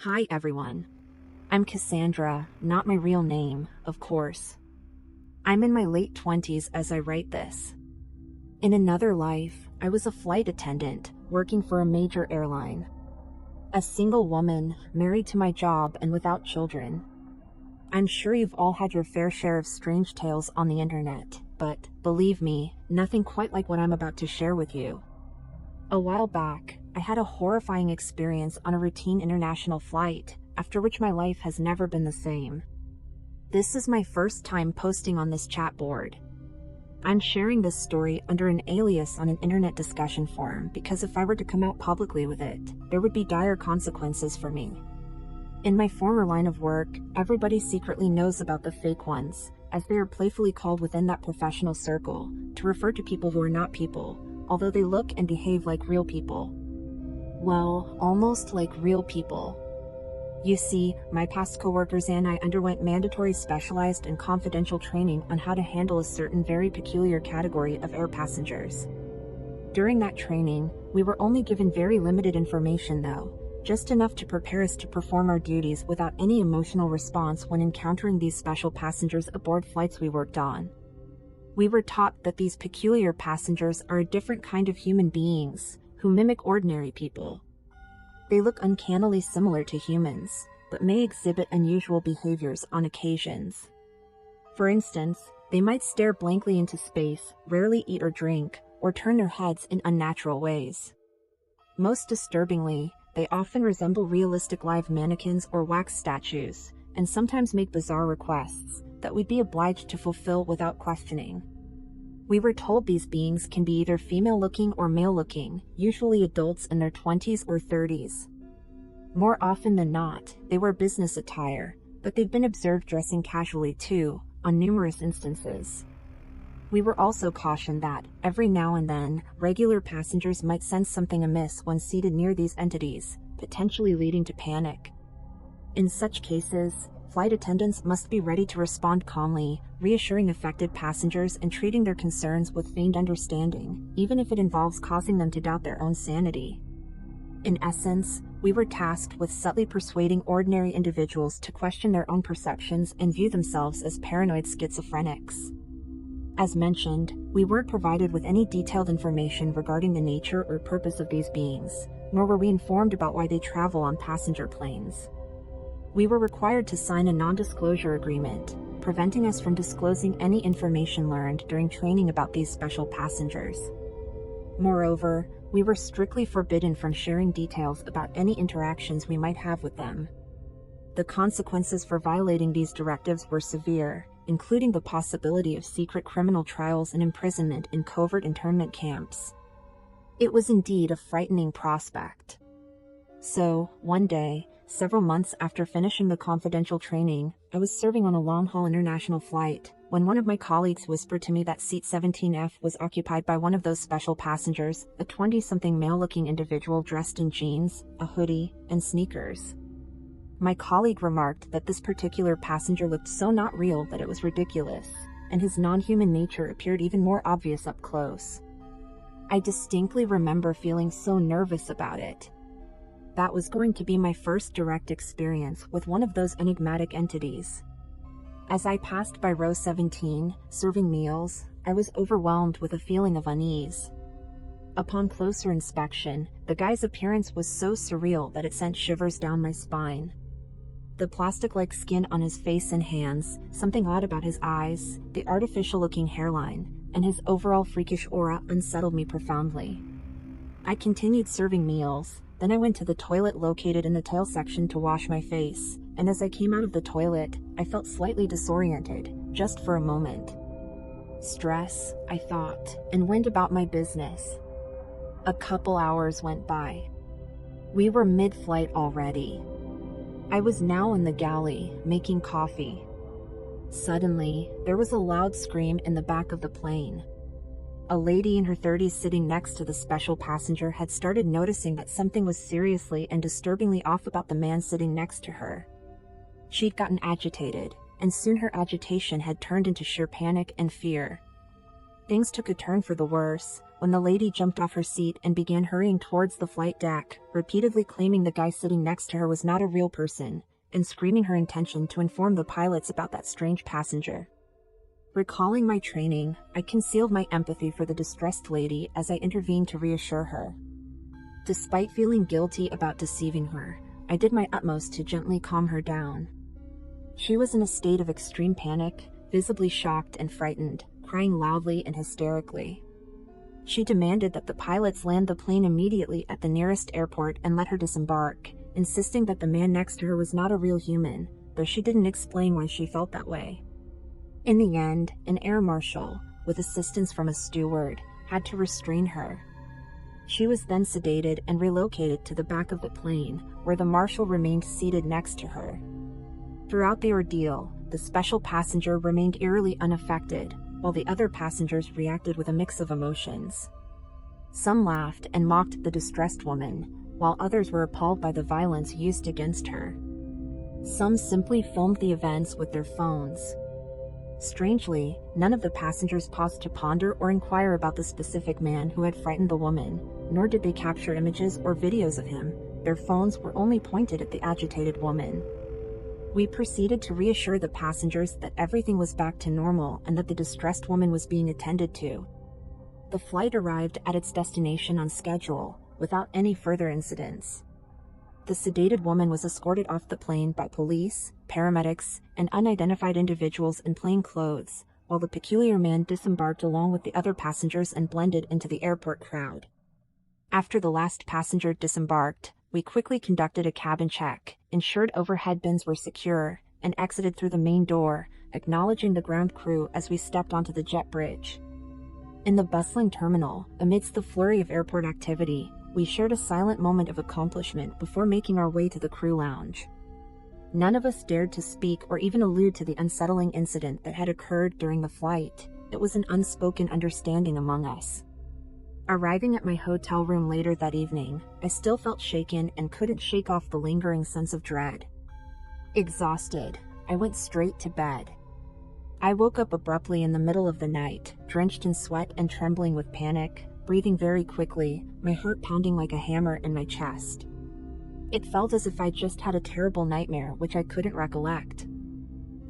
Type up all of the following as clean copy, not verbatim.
Hi everyone. I'm Cassandra, not my real name, of course. I'm in my late 20s as I write this. In another life, I was a flight attendant, working for a major airline. A single woman, married to my job and without children. I'm sure you've all had your fair share of strange tales on the internet, but, believe me, nothing quite like what I'm about to share with you. A while back, I had a horrifying experience on a routine international flight, after which my life has never been the same. This is my first time posting on this chat board. I'm sharing this story under an alias on an internet discussion forum because if I were to come out publicly with it, there would be dire consequences for me. In my former line of work, everybody secretly knows about the fake ones, as they are playfully called within that professional circle, to refer to people who are not people, although they look and behave like real people. Well, almost like real people. You see, my past coworkers and I underwent mandatory specialized and confidential training on how to handle a certain very peculiar category of air passengers. During that training, we were only given very limited information though, just enough to prepare us to perform our duties without any emotional response when encountering these special passengers aboard flights we worked on. We were taught that these peculiar passengers are a different kind of human beings, who mimic ordinary people. They look uncannily similar to humans, but may exhibit unusual behaviors on occasions. For instance, they might stare blankly into space, rarely eat or drink, or turn their heads in unnatural ways. Most disturbingly, they often resemble realistic live mannequins or wax statues, and sometimes make bizarre requests that we'd be obliged to fulfill without questioning. We were told these beings can be either female-looking or male-looking, usually adults in their 20s or 30s. More often than not, they wear business attire, but they've been observed dressing casually too, on numerous instances. We were also cautioned that, every now and then, regular passengers might sense something amiss when seated near these entities, potentially leading to panic. In such cases, flight attendants must be ready to respond calmly, reassuring affected passengers and treating their concerns with feigned understanding, even if it involves causing them to doubt their own sanity. In essence, we were tasked with subtly persuading ordinary individuals to question their own perceptions and view themselves as paranoid schizophrenics. As mentioned, we weren't provided with any detailed information regarding the nature or purpose of these beings, nor were we informed about why they travel on passenger planes. We were required to sign a non-disclosure agreement, preventing us from disclosing any information learned during training about these special passengers. Moreover, we were strictly forbidden from sharing details about any interactions we might have with them. The consequences for violating these directives were severe, including the possibility of secret criminal trials and imprisonment in covert internment camps. It was indeed a frightening prospect. So, one day, several months after finishing the confidential training, I was serving on a long-haul international flight, when one of my colleagues whispered to me that seat 17F was occupied by one of those special passengers, a 20-something male-looking individual dressed in jeans, a hoodie, and sneakers. My colleague remarked that this particular passenger looked so not real that it was ridiculous, and his non-human nature appeared even more obvious up close. I distinctly remember feeling so nervous about it. That was going to be my first direct experience with one of those enigmatic entities. As I passed by row 17, serving meals, I was overwhelmed with a feeling of unease. Upon closer inspection, the guy's appearance was so surreal that it sent shivers down my spine. The plastic-like skin on his face and hands, something odd about his eyes, the artificial-looking hairline, and his overall freakish aura unsettled me profoundly. I continued serving meals. Then I went to the toilet located in the tail section to wash my face, and as I came out of the toilet, I felt slightly disoriented, just for a moment. Stress, I thought, and went about my business. A couple hours went by. We were mid-flight already. I was now in the galley, making coffee. Suddenly, there was a loud scream in the back of the plane. A lady in her 30s sitting next to the special passenger had started noticing that something was seriously and disturbingly off about the man sitting next to her. She'd gotten agitated, and soon her agitation had turned into sheer panic and fear. Things took a turn for the worse, when the lady jumped off her seat and began hurrying towards the flight deck, repeatedly claiming the guy sitting next to her was not a real person, and screaming her intention to inform the pilots about that strange passenger. Recalling my training, I concealed my empathy for the distressed lady as I intervened to reassure her. Despite feeling guilty about deceiving her, I did my utmost to gently calm her down. She was in a state of extreme panic, visibly shocked and frightened, crying loudly and hysterically. She demanded that the pilots land the plane immediately at the nearest airport and let her disembark, insisting that the man next to her was not a real human, though she didn't explain why she felt that way. In the end, an air marshal, with assistance from a steward, had to restrain her. She was then sedated and relocated to the back of the plane, where the marshal remained seated next to her. Throughout the ordeal, the special passenger remained eerily unaffected, while the other passengers reacted with a mix of emotions. Some laughed and mocked the distressed woman, while others were appalled by the violence used against her. Some simply filmed the events with their phones. Strangely, none of the passengers paused to ponder or inquire about the specific man who had frightened the woman, nor did they capture images or videos of him. Their phones were only pointed at the agitated woman. We proceeded to reassure the passengers that everything was back to normal and that the distressed woman was being attended to. The flight arrived at its destination on schedule, without any further incidents. The sedated woman was escorted off the plane by police, paramedics, and unidentified individuals in plain clothes, while the peculiar man disembarked along with the other passengers and blended into the airport crowd. After the last passenger disembarked, we quickly conducted a cabin check, ensured overhead bins were secure, and exited through the main door, acknowledging the ground crew as we stepped onto the jet bridge. In the bustling terminal, amidst the flurry of airport activity, we shared a silent moment of accomplishment before making our way to the crew lounge. None of us dared to speak or even allude to the unsettling incident that had occurred during the flight. It was an unspoken understanding among us. Arriving at my hotel room later that evening, I still felt shaken and couldn't shake off the lingering sense of dread. Exhausted, I went straight to bed. I woke up abruptly in the middle of the night, drenched in sweat and trembling with panic, breathing very quickly, my heart pounding like a hammer in my chest. It felt as if I'd just had a terrible nightmare which I couldn't recollect.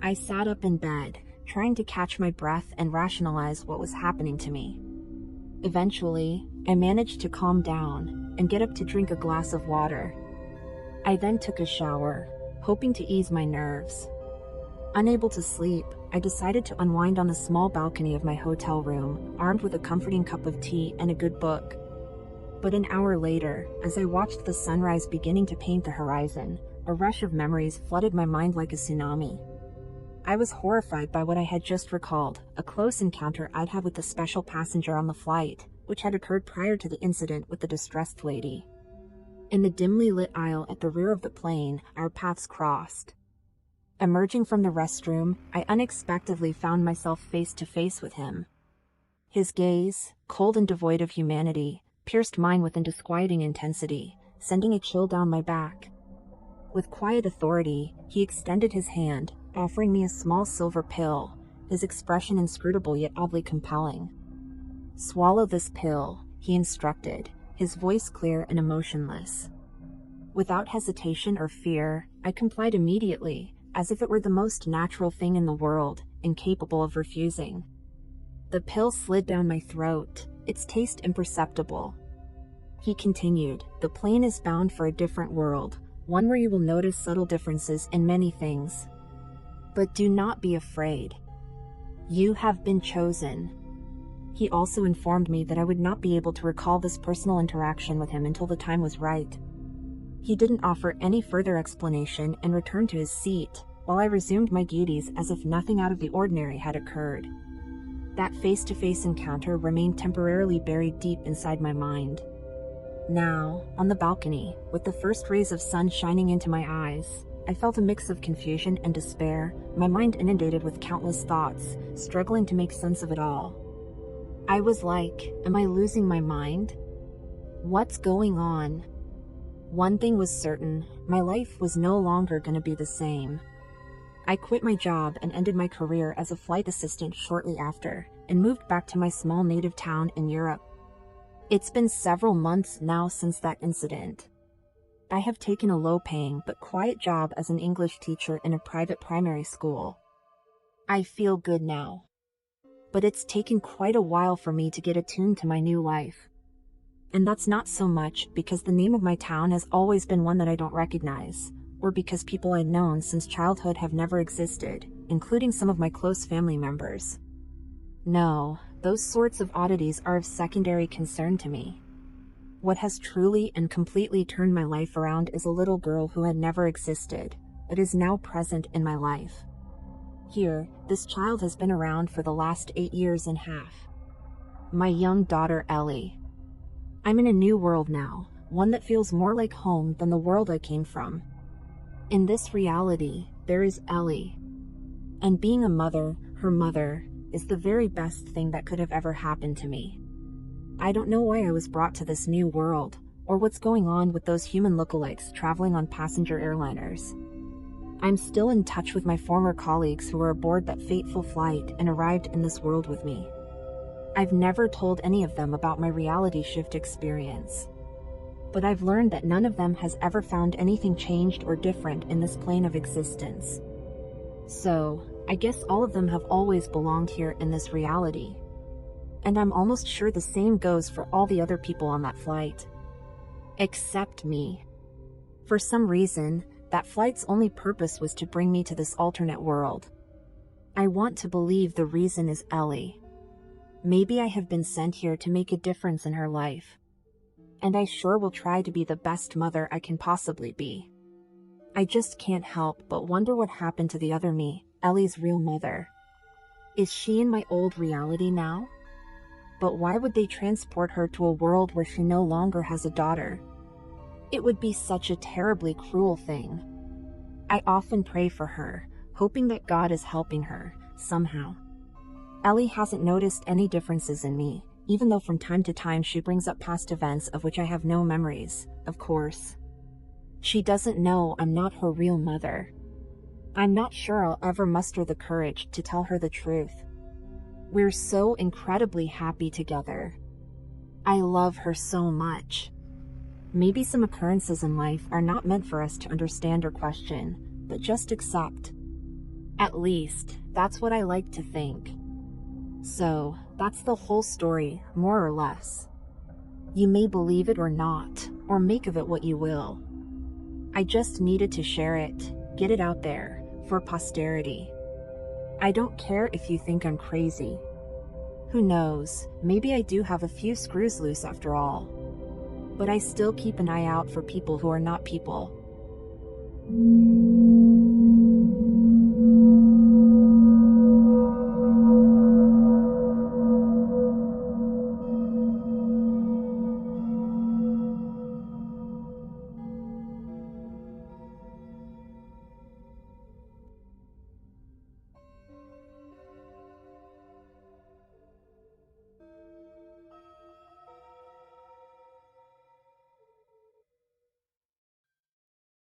I sat up in bed, trying to catch my breath and rationalize what was happening to me. Eventually, I managed to calm down and get up to drink a glass of water. I then took a shower, hoping to ease my nerves. Unable to sleep, I decided to unwind on the small balcony of my hotel room, armed with a comforting cup of tea and a good book. But an hour later, as I watched the sunrise beginning to paint the horizon, a rush of memories flooded my mind like a tsunami. I was horrified by what I had just recalled, a close encounter I'd had with the special passenger on the flight, which had occurred prior to the incident with the distressed lady. In the dimly lit aisle at the rear of the plane, our paths crossed. Emerging from the restroom, I unexpectedly found myself face to face with him. His gaze, cold and devoid of humanity, pierced mine with disquieting intensity, sending a chill down my back. With quiet authority, he extended his hand, offering me a small silver pill, his expression inscrutable yet oddly compelling. "Swallow this pill," he instructed, his voice clear and emotionless. Without hesitation or fear, I complied immediately, as if it were the most natural thing in the world, incapable of refusing. The pill slid down my throat, its taste imperceptible. He continued, "The plane is bound for a different world, one where you will notice subtle differences in many things. But do not be afraid. You have been chosen." He also informed me that I would not be able to recall this personal interaction with him until the time was right. He didn't offer any further explanation and returned to his seat, while I resumed my duties as if nothing out of the ordinary had occurred. That face-to-face encounter remained temporarily buried deep inside my mind. Now, on the balcony, with the first rays of sun shining into my eyes, I felt a mix of confusion and despair, my mind inundated with countless thoughts, struggling to make sense of it all. I was like, am I losing my mind? What's going on? One thing was certain, my life was no longer going to be the same. I quit my job and ended my career as a flight assistant shortly after, and moved back to my small native town in Europe. It's been several months now since that incident. I have taken a low-paying but quiet job as an English teacher in a private primary school. I feel good now. But it's taken quite a while for me to get attuned to my new life. And that's not so much because the name of my town has always been one that I don't recognize, or because people I'd known since childhood have never existed, including some of my close family members. No, those sorts of oddities are of secondary concern to me. What has truly and completely turned my life around is a little girl who had never existed, but is now present in my life. Here, this child has been around for the last 8 years and a half. My young daughter, Ellie. I'm in a new world now, one that feels more like home than the world I came from. In this reality, there is Ellie. And being a mother, her mother, is the very best thing that could have ever happened to me. I don't know why I was brought to this new world, or what's going on with those human lookalikes traveling on passenger airliners. I'm still in touch with my former colleagues who were aboard that fateful flight and arrived in this world with me. I've never told any of them about my reality shift experience. But I've learned that none of them has ever found anything changed or different in this plane of existence. So, I guess all of them have always belonged here in this reality. And I'm almost sure the same goes for all the other people on that flight. Except me. For some reason, that flight's only purpose was to bring me to this alternate world. I want to believe the reason is Ellie. Maybe I have been sent here to make a difference in her life. And I sure will try to be the best mother I can possibly be. I just can't help but wonder what happened to the other me, Ellie's real mother. Is she in my old reality now? But why would they transport her to a world where she no longer has a daughter? It would be such a terribly cruel thing. I often pray for her, hoping that God is helping her, somehow. Ellie hasn't noticed any differences in me, even though from time to time she brings up past events of which I have no memories, of course. She doesn't know I'm not her real mother. I'm not sure I'll ever muster the courage to tell her the truth. We're so incredibly happy together. I love her so much. Maybe some occurrences in life are not meant for us to understand or question, but just accept. At least, that's what I like to think. So, that's the whole story, more or less. You may believe it or not, or make of it what you will. I just needed to share it, get it out there, for posterity. I don't care if you think I'm crazy. Who knows, maybe I do have a few screws loose after all. But I still keep an eye out for people who are not people.